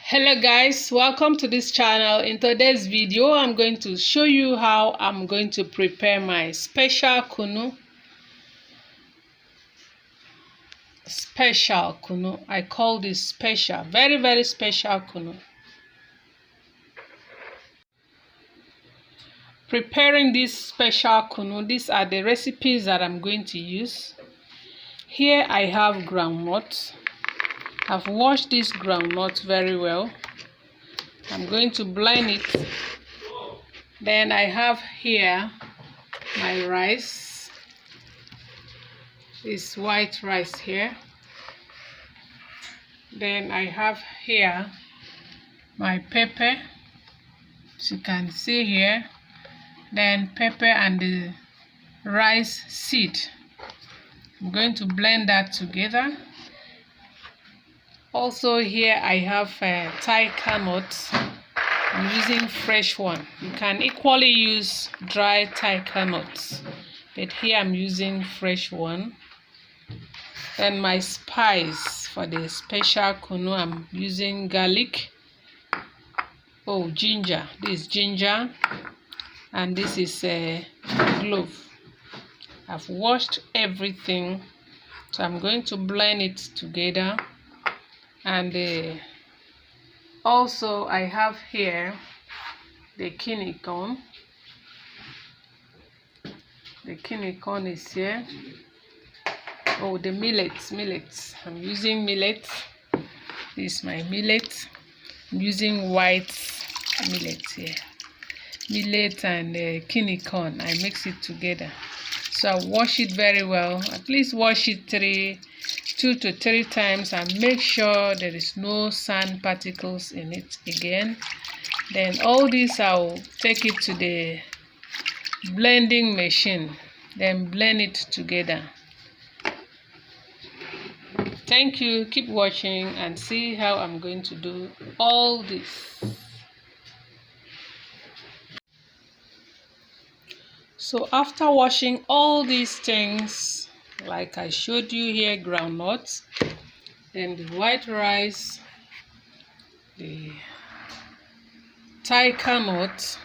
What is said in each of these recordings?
Hello guys, welcome to this channel. In today's video I'm going to show you how I'm going to prepare my special kunu. I call this special, very special kunu. Preparing this special kunu, these are the recipes that I'm going to use. Here I have groundnut. I've washed this groundnut very well. I'm going to blend it. Then I have here my rice. This white rice here. Then I have here my pepper, as you can see here. Then pepper and the rice seed. I'm going to blend that together. Also here I have Thai nuts. I'm using fresh one. You can equally use dry Thai nuts, but here I'm using fresh one. Then my spice for the special kunu, I'm using garlic. Ginger. This is ginger, and this is a clove. I've washed everything, so I'm going to blend it together. And also I have here the kidney corn. The kidney corn is here. The millets. I'm using millet. This is my millet. I'm using white millet here. Millet and kidney corn. I mix it together. So I wash it very well. At least wash it 2 to 3 times and make sure there is no sand particles in it again. Then all this I'll take it to the blending machine, then blend it together. Thank you. Keep watching and see how I'm going to do all this. So after washing all these things, like I showed you here, groundnuts, then the white rice, the Thai nut,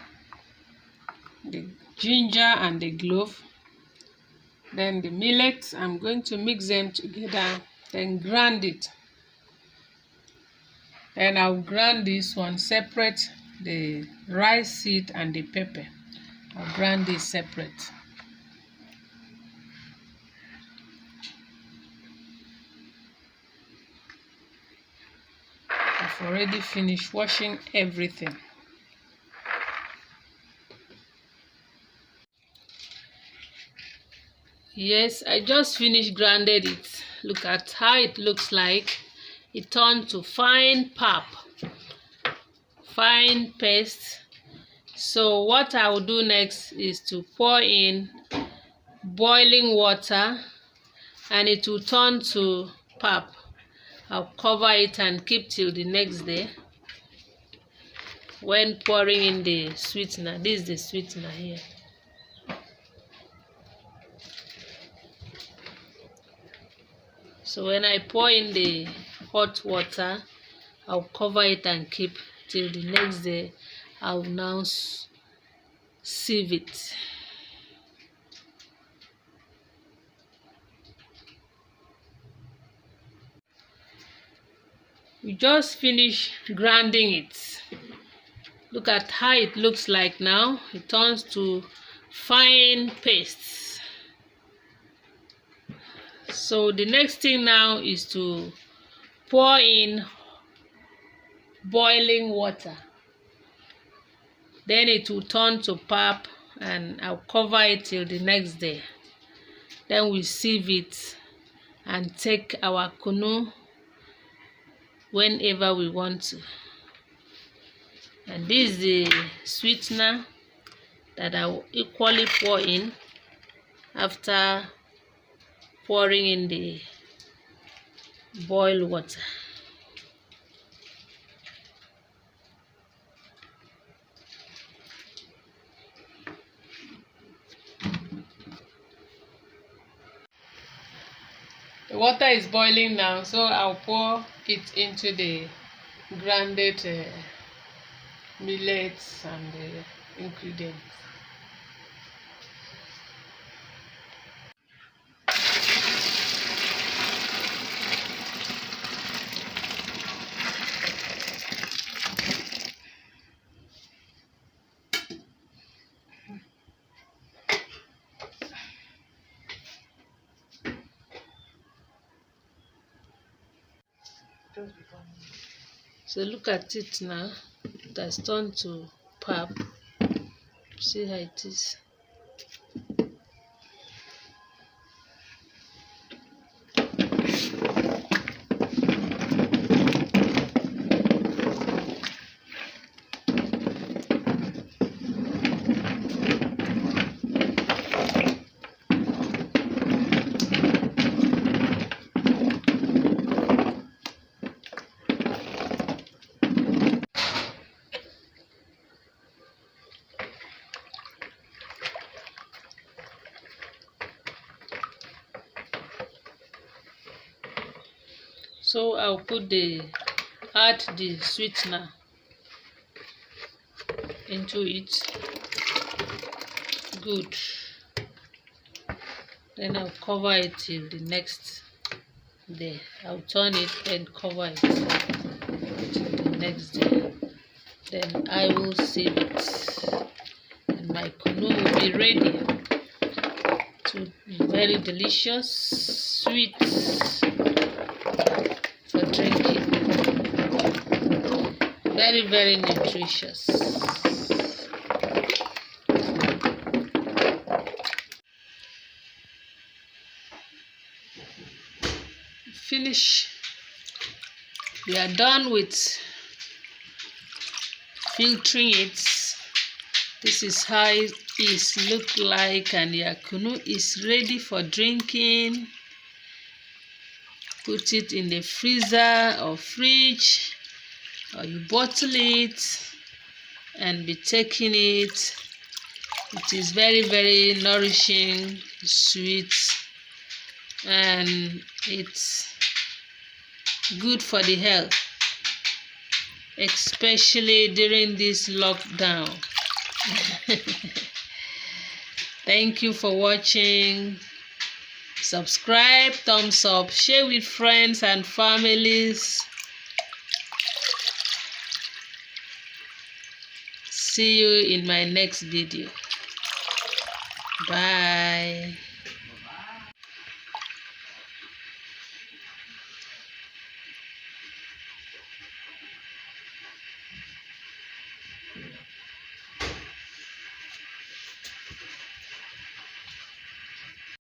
the ginger and the clove, then the millet, I'm going to mix them together, then grind it. Then I'll grind this one separate, the rice seed and the pepper. I'll grind this separate. I've already finished washing everything. Yes, I just finished grinded it. Look at how it looks like. It turned to fine pulp, fine paste. So what I will do next is to pour in boiling water, and it will turn to pulp. I'll cover it and keep till the next day. When pouring in the sweetener, this is the sweetener here. So when I pour in the hot water, I'll cover it and keep till the next day. I'll now sieve it. We just finished grinding it. Look at how it looks like now. It turns to fine paste. So the next thing now is to pour in boiling water. Then it will turn to pulp, and I'll cover it till the next day. Then we sieve it and take our kunu whenever we want to. And this is the sweetener that I will equally pour in after pouring in the boiled water. The water is boiling now, so I'll pour it into the grounded millets and ingredients. So look at it now. It has turned to pap. See how it is. So I'll add the sweetener into it. Good. Then I'll cover it till the next day. I'll turn it and cover it till the next day. Then I will sieve it, and my kunu will be ready to be very delicious, sweet for drinking. Very, very nutritious. Finish. We are done with filtering it. This is how it look like, and your kunu is ready for drinking. Put it in the freezer or fridge, or you bottle it and be taking it. It is very, very nourishing, sweet, and it's good for the health, especially during this lockdown. Thank you for watching. Subscribe, thumbs up, share with friends and families. See you in my next video. Bye.